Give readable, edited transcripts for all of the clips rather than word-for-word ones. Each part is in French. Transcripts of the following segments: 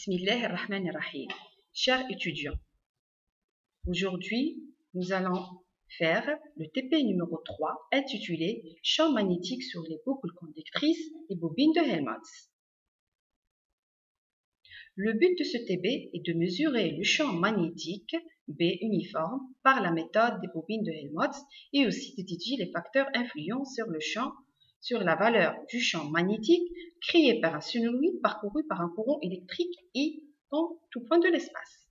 Bismillah ar-Rahman ar-Rahim. Chers étudiants, aujourd'hui, nous allons faire le TP numéro 3 intitulé Champ magnétique sur les boucles conductrices et bobines de Helmholtz. Le but de ce TP est de mesurer le champ magnétique B uniforme par la méthode des bobines de Helmholtz et aussi d'étudier les facteurs influents sur la valeur du champ magnétique créé par un solénoïde parcouru par un courant électrique I dans tout point de l'espace.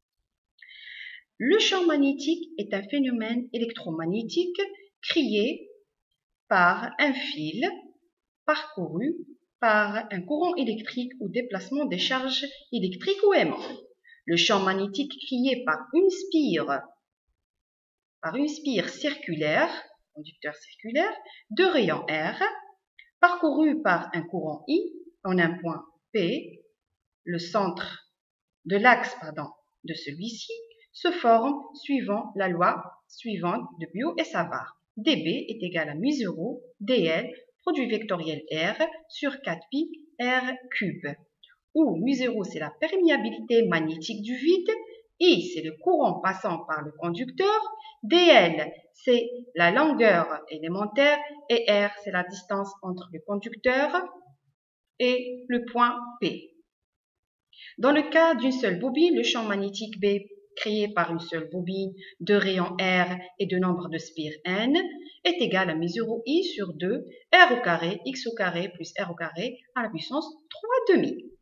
Le champ magnétique est un phénomène électromagnétique créé par un fil parcouru par un courant électrique ou déplacement des charges électriques ou aimants. Le champ magnétique créé par une spire circulaire, conducteur circulaire, de rayon R, parcouru par un courant I en un point P, le centre de l'axe de celui-ci, se forme suivant la loi suivante de Biot et Savart. dB est égal à mu0 dl, produit vectoriel R sur 4pi R cube, où mu0 c'est la perméabilité magnétique du vide, I c'est le courant passant par le conducteur, dl c'est la longueur élémentaire et R c'est la distance entre le conducteur et le point P. Dans le cas d'une seule bobine, le champ magnétique B créé par une seule bobine de rayon R et de nombre de spires N est égal à mu0 I sur 2 R au carré X au carré plus R au carré à la puissance 3/2.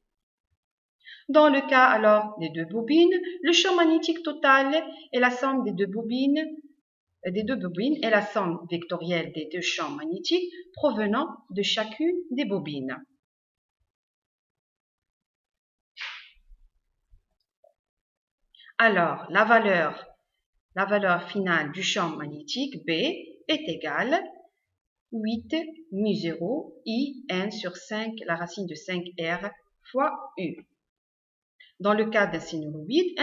Dans le cas alors des deux bobines, le champ magnétique total est la somme des deux bobines et la somme vectorielle des deux champs magnétiques provenant de chacune des bobines. Alors, la valeur finale du champ magnétique B est égale 8 mu0 I n sur 5 la racine de 5R fois U. Dans le cas d'un sinuloïde,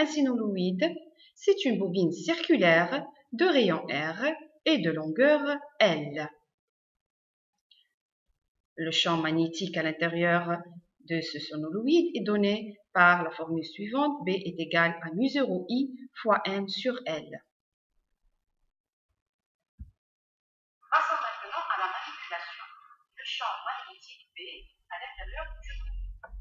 c'est une bobine circulaire de rayon R et de longueur L. Le champ magnétique à l'intérieur de ce sinuloïde est donné par la formule suivante, B est égal à mu0 I fois N sur L. Passons maintenant à la manipulation. Le champ magnétique B à l'intérieur du groupe.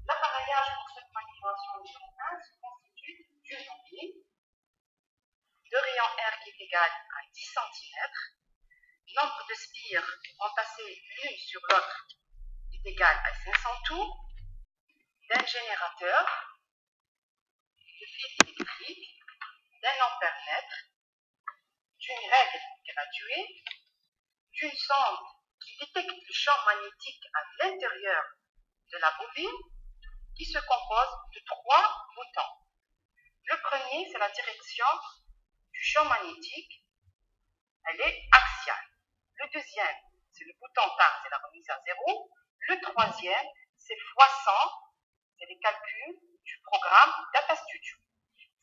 L'appareillage pour cette manipulation numéro 1 se constitue d'une bobine de rayon R qui est égal à 10 cm. Nombre de spires entassées l'une sur l'autre est égal à 500 tours. D'un générateur, de fil électrique, d'un ampère-mètre, d'une règle graduée, d'une sonde qui détecte le champ magnétique à l'intérieur de la bobine qui se compose de 3 boutons. Le premier, c'est la direction du champ magnétique, elle est axiale. Le deuxième, c'est le bouton tar, c'est la remise à 0. Le troisième, c'est x100, c'est les calculs du programme Data Studio.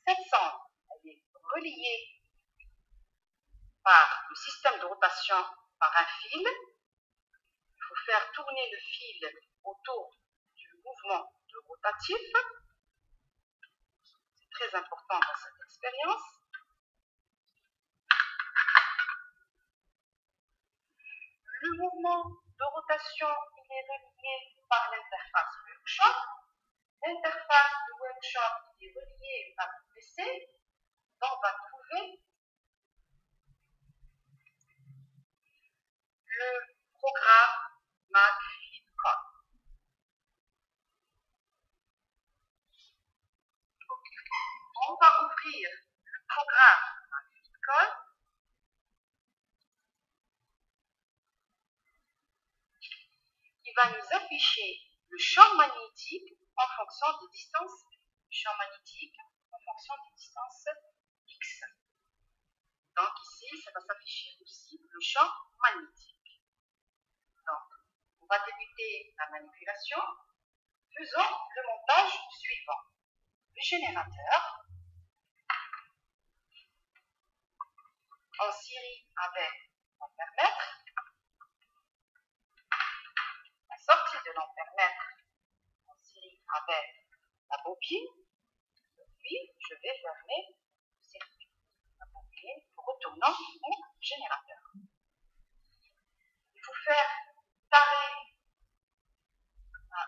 Cette sonde, elle est reliée par le système de rotation par un fil. Il faut faire tourner le fil autour du mouvement de rotatif. C'est très important dans cette expérience. Le mouvement de rotation il est relié par l'interface workshop. L'interface de workshop est reliée par le PC. Donc on va trouver le programme MagFeedCon. On va ouvrir le programme MagFeedCon. Qui va nous afficher le champ magnétique en fonction des distances, champ magnétique en fonction des distances X. Donc ici, ça va s'afficher aussi le champ magnétique. Donc, on va débuter la manipulation. Faisons le montage suivant. Le générateur en série avec l'ampère-mètre. La sortie de l'ampère-mètre en série avec la bobine, puis je vais fermer le circuit, la bobine, retournant au générateur. Il faut faire pareil,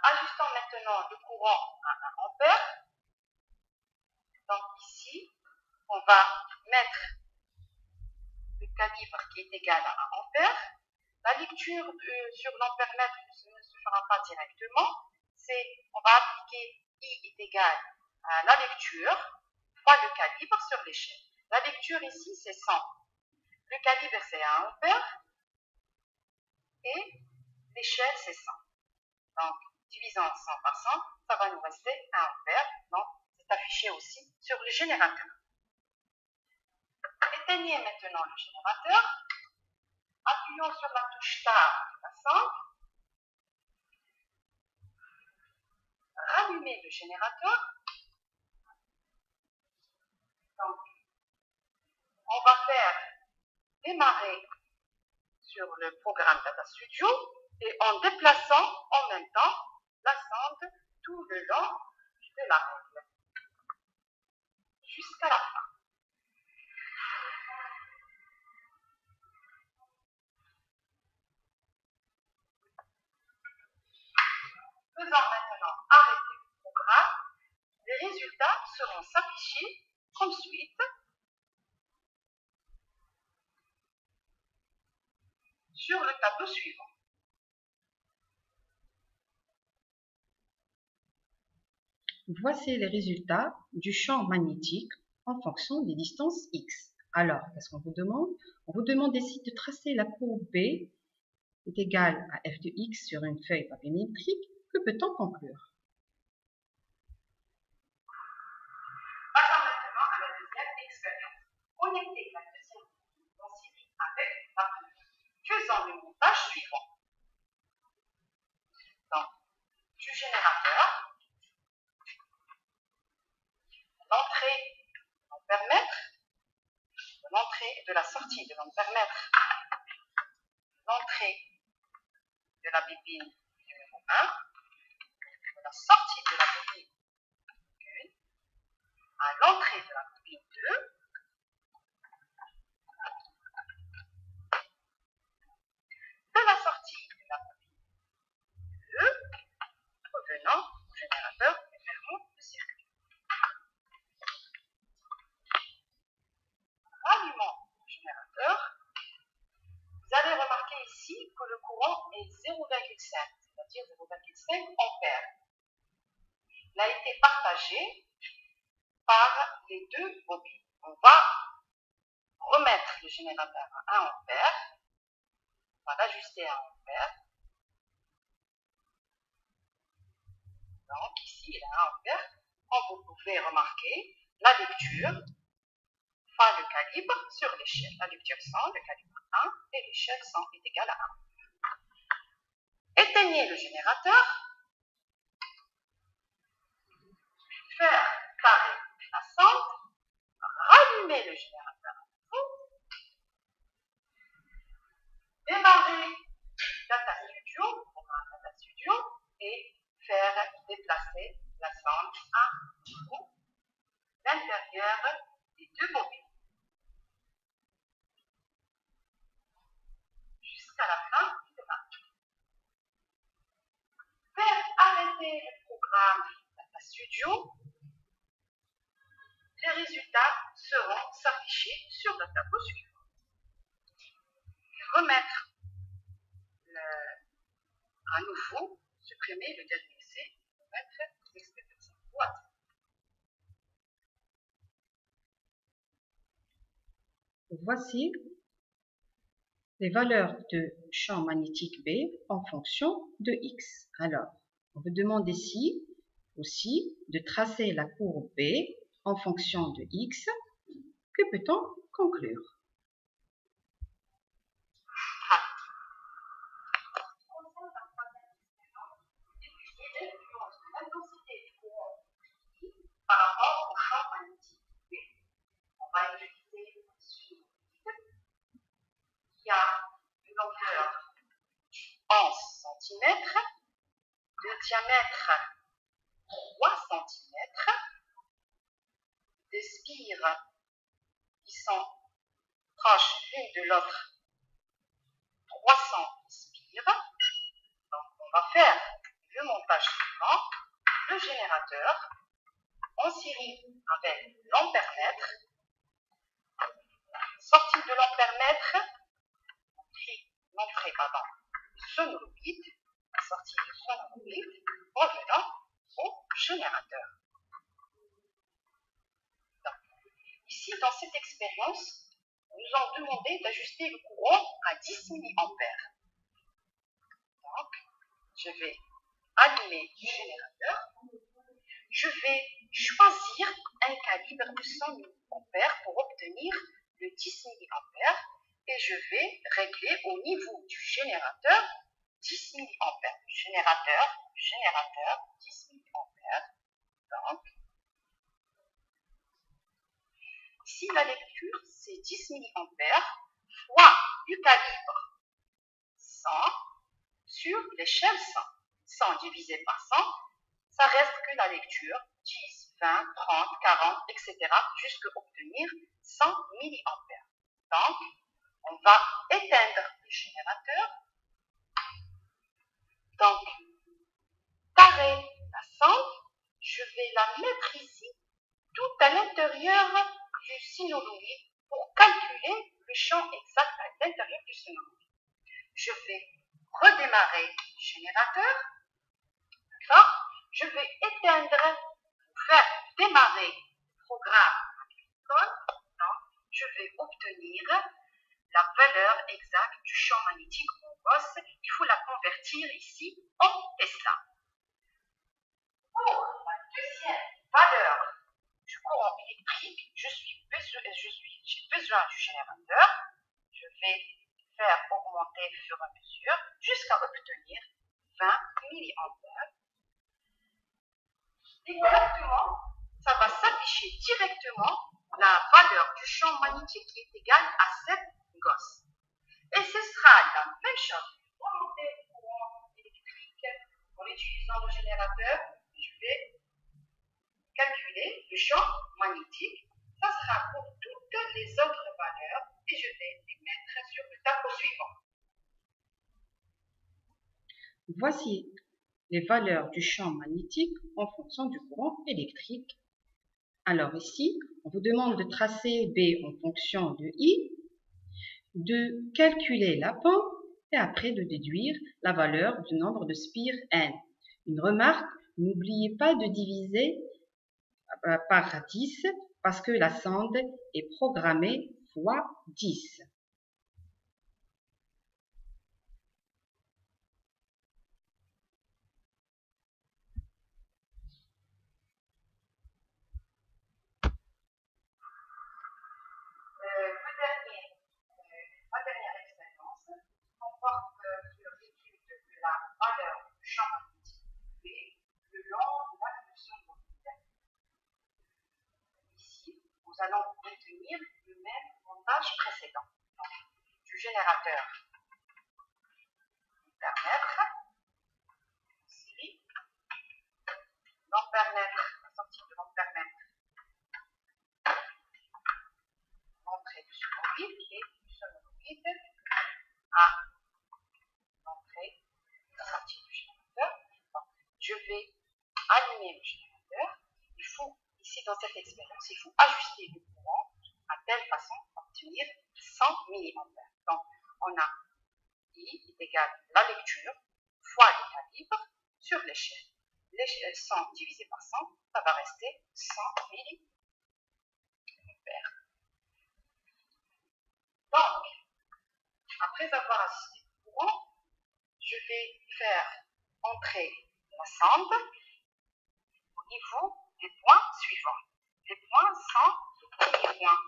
ajustant maintenant le courant à 1 ampère. Donc ici, on va mettre le calibre qui est égal à 1 ampère. La lecture sur l'ampèremètre ne se fera pas directement. On va appliquer I est égal à la lecture fois le calibre sur l'échelle. La lecture ici, c'est 100. Le calibre, c'est 1 ampère. Et l'échelle, c'est 100. Donc, divisant 100 par 100, ça va nous rester 1 ampère. Donc, c'est affiché aussi sur le générateur. Éteignez maintenant le générateur. Appuyons sur la touche Tab de la centre. Rallumez le générateur. Donc, on va faire démarrer sur le programme Data Studio et en déplaçant en même temps la sonde tout le long de la règle jusqu'à la fin. Faisant maintenant arrêter le programme, les résultats seront affichés comme suite. Sur le tableau suivant. Voici les résultats du champ magnétique en fonction des distances X. Alors, qu'est-ce qu'on vous demande? On vous demande ici de tracer la courbe B est égale à f de x sur une feuille papier métrique. Que peut-on conclure? Passons maintenant à la deuxième expérience. Connectez la deuxième en série avec la première. Faisons le montage suivant. Donc, du générateur, l'entrée de l'ampèremètre, de l'entrée et de la sortie de l'ampèremètre, l'entrée de la bobine numéro 1, de la sortie de la bobine 1, à l'entrée de la bobine 2, de la sortie de la bobine 2, revenant au générateur et fermons le circuit. Rallumant le générateur, vous allez remarquer ici que le courant est 0,5, c'est-à-dire 0,5 ampères. Il a été partagé par les deux bobines. On va remettre le générateur à 1 ampère, on va l'ajuster à 1 ampère. Donc ici, il est à 1 ampère. Comme vous pouvez remarquer, la lecture fois le calibre sur l'échelle. La lecture 100, le calibre 1 et l'échelle 100 est égale à 1. Éteignez le générateur. Faire carré la sonde. Rallumer le générateur. Démarrer Data Studio, programme Data Studio, et faire déplacer la sonde à l'intérieur des deux bobines. Jusqu'à la fin du démarrage. Faire arrêter le programme Data Studio. Les résultats seront affichés sur le tableau suivant. Remettre à nouveau, supprimer le dernier essai, remettre l'expérience en boîte. Voici les valeurs de champ magnétique B en fonction de X. Alors, on vous demande ici aussi de tracer la courbe B en fonction de X. Que peut-on conclure? Par rapport au champ magnétique B. On va utiliser un suivi qui a une longueur 11 cm, de diamètre 3 cm de l'autre 300 spires. Donc, on va faire le montage suivant. Le générateur en série avec l'ampèremètre. Sortie de l'ampèremètre, l'entrée sonorobite, la sortie de sonorobite, revenant au générateur. Donc, ici, dans cette expérience, on nous a demandé d'ajuster le courant à 10 mA. Donc, je vais allumer le générateur. Je vais choisir un calibre de 100 mA pour obtenir le 10 mA et je vais régler au niveau du générateur 10 mA. Générateur 10 mA. Donc, ici la lecture c'est 10 mA fois du calibre 100 sur l'échelle 100. 100 divisé par 100, ça reste que la lecture 10, 20, 30, 40, etc. jusqu'à obtenir 100 mA. Donc, on va éteindre le générateur. Donc, parer la sonde, je vais la mettre ici, tout à l'intérieur du sinologue pour calculer le champ exact à l'intérieur du sinologue. Je vais redémarrer le générateur. D'accord? Je vais éteindre, faire démarrer le programme agricole. Donc, je vais obtenir la valeur exacte du champ magnétique en Gauss. Il faut la convertir ici en Tesla. Pour la deuxième valeur du courant électrique, j'ai besoin du générateur. Je vais faire augmenter au fur et à mesure jusqu'à obtenir 20 mA. Exactement, ça va s'afficher directement la valeur du champ magnétique qui est égale à 7 Gauss. Et ce sera la même chose. Pour monter le courant électrique en utilisant le générateur, je vais calculer le champ magnétique. Ça sera pour toutes les autres valeurs et je vais les mettre sur le tableau suivant. Voici les valeurs du champ magnétique en fonction du courant électrique. Alors ici, on vous demande de tracer B en fonction de I, de calculer la pente et après de déduire la valeur du nombre de spires N. Une remarque, n'oubliez pas de diviser par 10 parce que la sonde est programmée fois 10. Ma dernière expérience comporte l'étude de la valeur du champ magnétique B le long de la fonction monétaire. Ici, nous allons maintenir le même montage précédent. Donc, du générateur l'ampèremètre, l'ampèremètre, la sortie de l'ampèremètre, l'entrée du sonoride qui est du sonoride à l'entrée de la sortie du générateur. Donc, je vais allumer le générateur. Il faut, ici dans cette expérience, il faut ajuster le courant à telle façon d'obtenir 100 mA. Donc, on a I est égal à la lecture fois le calibre sur l'échelle. L'échelle 100 divisé par 100, ça va rester 100 mA. Donc, après avoir ajusté le courant, je vais faire entrer la sonde au niveau des points suivants. Les points sont le premier point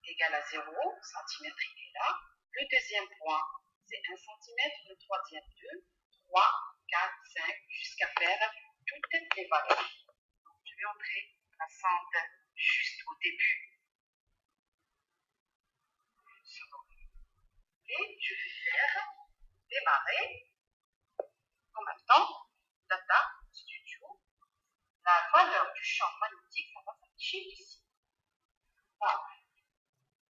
égal à 0 cm, il est là. Le deuxième point, c'est 1 cm. Le troisième, 2, 3, 4, 5, jusqu'à faire toutes les valeurs. Donc, je vais entrer la sonde juste au début. Et je vais faire démarrer en même temps Data Studio. La valeur du champ magnétique, ça va s'afficher ici. Donc,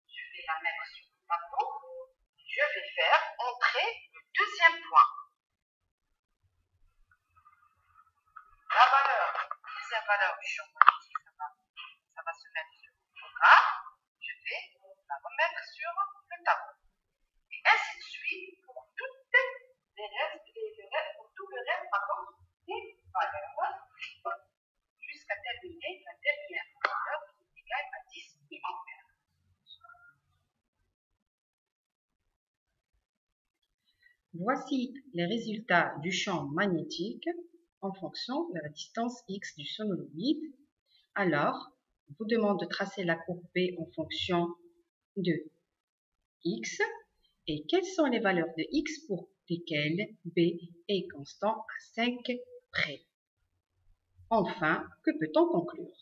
je vais la mettre champ magnétique, ça va se mettre sur le programme. Je vais la remettre sur le tableau. Et ainsi de suite pour tout le reste des valeurs, jusqu'à terminer la dernière valeur qui est égale à 10 milliampères. Voici les résultats du champ magnétique en fonction de la distance x du sonolovide. Alors, on vous demande de tracer la courbe B en fonction de x et quelles sont les valeurs de x pour lesquelles B est constant à 5 près. Enfin, que peut-on conclure?